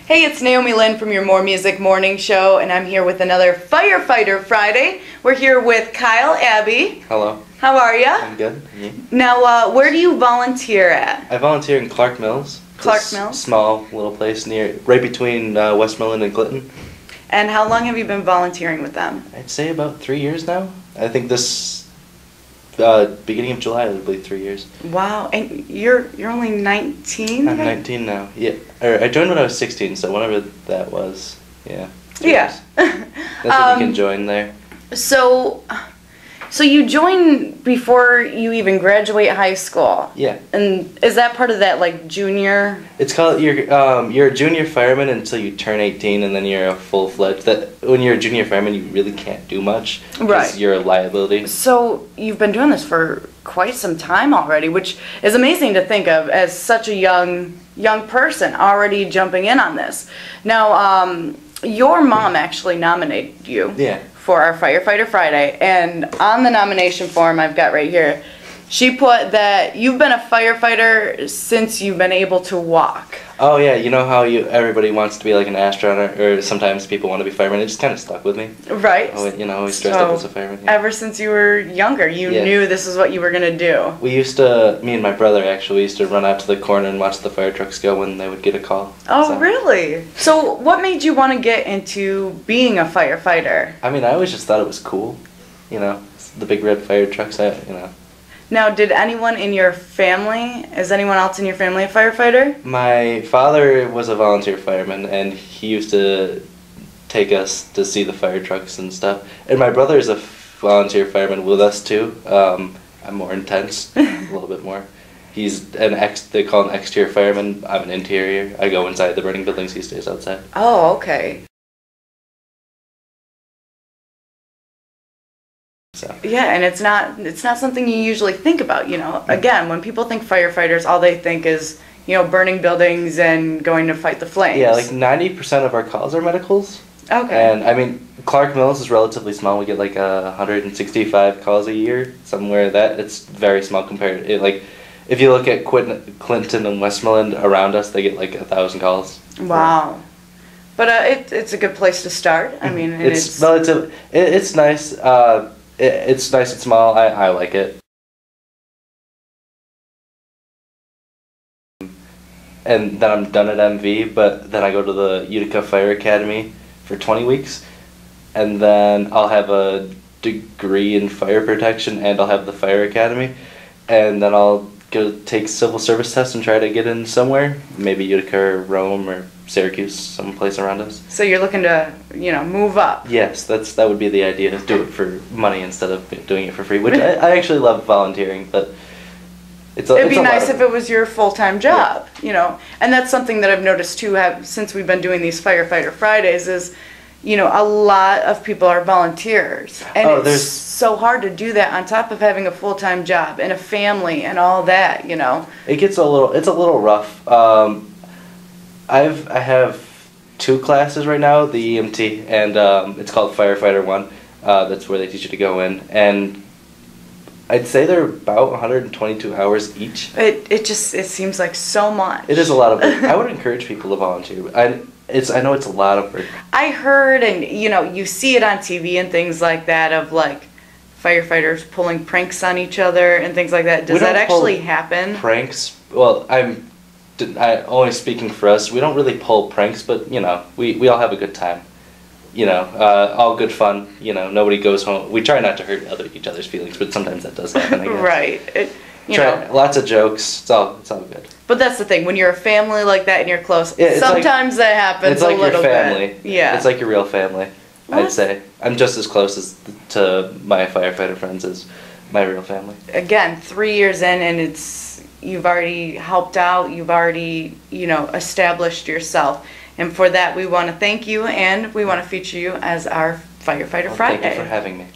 Hey, it's Naomi Lynn from your More Music Morning Show, and I'm here with another Firefighter Friday. We're here with Kyle, Abbe. Hello. How are ya? I'm good. And you? Now, where do you volunteer at? I volunteer in Clark Mills. Clark Mills? Small little place right between Westmoreland and Clinton. And how long have you been volunteering with them? I'd say about 3 years now. I think this beginning of July it'll be 3 years. Wow, and you're only 19? I'm 19 now. Yeah, I joined when I was 16, so whenever that was, yeah. Yeah. That's when you can join there. So you join before you even graduate high school. Yeah. And is that part of that, like, junior? It's called you're a junior fireman until you turn 18, and then you're a full-fledged. When you're a junior fireman, you really can't do much. Right. You're a liability. So you've been doing this for quite some time already, which is amazing to think of as such a young person already jumping in on this. Now, your mom actually nominated you. Yeah. For our Firefighter Friday, and on the nomination form I've got right here, she put that you've been a firefighter since you've been able to walk. Oh yeah, you know how everybody wants to be like an astronaut, or sometimes people want to be firemen. It just kind of stuck with me. Right. Always dressed up as a fireman. Yeah. Ever since you were younger, you knew this is what you were gonna do. Me and my brother actually used to run out to the corner and watch the fire trucks go when they would get a call. Oh, really? So what made you want to get into being a firefighter? I mean, I always just thought it was cool. You know, the big red fire trucks. Now, is anyone else in your family a firefighter? My father was a volunteer fireman, and he used to take us to see the fire trucks and stuff. And my brother is a volunteer fireman with us too. I'm more intense, a little bit more. He's they call him exterior fireman. I'm an interior. I go inside the burning buildings, he stays outside. Oh, okay. So. Yeah, and it's not something you usually think about, you know. Again, when people think firefighters, all they think is, you know, burning buildings and going to fight the flames. Yeah, like 90% of our calls are medicals. Okay. And I mean, Clark Mills is relatively small. We get like 165 calls a year, somewhere it's very small compared. If you look at Clinton and Westmoreland around us, they get like 1,000 calls. Wow. But it's a good place to start. I mean, it's relative. It's nice. It's nice and small. I like it. And then I'm done at MV, but then I go to the Utica Fire Academy for 20 weeks, and then I'll have a degree in fire protection, and I'll have the Fire Academy, and then I'll go take civil service tests and try to get in somewhere, maybe Utica or Rome or Syracuse, someplace around us. So you're looking to, you know, move up. Yes, that would be the idea, do it for money instead of doing it for free, which I actually love volunteering, but it'd be nice if it was your full-time job, you know. And that's something that I've noticed too, since we've been doing these Firefighter Fridays, is, you know, a lot of people are volunteers. And it's so hard to do that on top of having a full-time job and a family and all that, you know. It's a little rough. I have 2 classes right now, the EMT, and it's called Firefighter 1. That's where they teach you to go in, and I'd say they're about 122 hours each. It seems like so much. It is a lot of work. I would encourage people to volunteer. I know it's a lot of work. I heard, and you know, you see it on TV and things like that, of like firefighters pulling pranks on each other and things like that. Does that actually happen? Pranks? Well, I'm only speaking for us. We don't really pull pranks, but you know, we all have a good time. You know, all good fun. You know, nobody goes home. We try not to hurt each other's feelings, but sometimes that does happen. I guess. Right. You know, lots of jokes. It's all good. But that's the thing. When you're a family like that and you're close, sometimes that happens. It's like a little your family. Bit. Yeah. It's like your real family. I'd say I'm just as close to my firefighter friends as my real family. Again, 3 years in, and you've already helped out. You've already, you know, established yourself. And for that, we want to thank you, and we want to feature you as our Firefighter Friday. Thank you for having me.